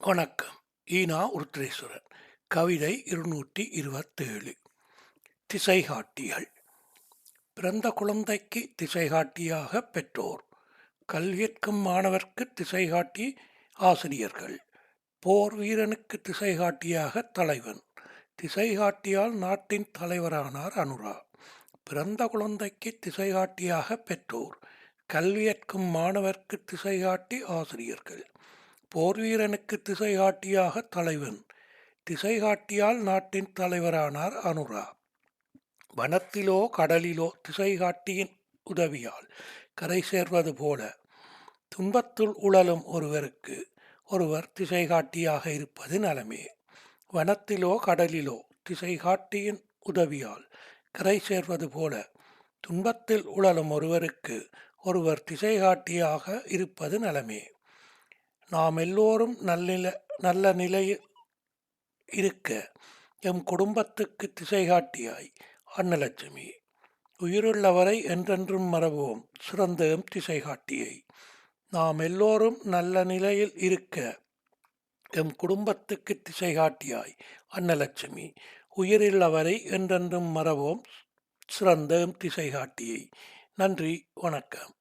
வணக்கம். ஈனா உருத்திரேஸ்வரன். கவிதை 227. திசைகாட்டிகள். பிறந்த குழந்தைக்கு திசைகாட்டியாக பெற்றோர், கல்வியற்கும் மாணவர்க்கு திசைகாட்டி ஆசிரியர்கள், போர் வீரனுக்கு திசைகாட்டியாக தலைவன், திசைகாட்டியால் நாட்டின் தலைவரானார் அனுரா. பிறந்த குழந்தைக்கு திசைகாட்டியாக பெற்றோர், கல்வியற்கும் மாணவர்க்கு திசைகாட்டி ஆசிரியர்கள், போர்வீரனுக்கு திசைகாட்டியாக தலைவன், திசைகாட்டியால் நாட்டின் தலைவரானார் அனுரா. வனத்திலோ கடலிலோ திசைகாட்டியின் உதவியால் கரை சேர்வது போல துன்பத்துள் உழலும் ஒருவருக்கு ஒருவர் திசைகாட்டியாக இருப்பது நலமே. வனத்திலோ கடலிலோ திசைகாட்டியின் உதவியால் கரை சேர்வது போல துன்பத்தில் உழலும் ஒருவருக்கு ஒருவர் திசைகாட்டியாக இருப்பது நலமே. நாம் எல்லோரும் நல்ல நிலையில் இருக்க எம் குடும்பத்துக்கு திசைகாட்டியாய் அன்னலட்சுமி. உயிருள்ளவரை என்றென்றும் மறவோம் சிறந்த எம் திசைகாட்டியை. நாம் எல்லோரும் நல்ல நிலையில் இருக்க எம் குடும்பத்துக்கு திசைகாட்டியாய் அன்னலட்சுமி. உயிருள்ளவரை என்றென்றும் மறவோம் சிறந்த எம் திசைகாட்டியை. நன்றி, வணக்கம்.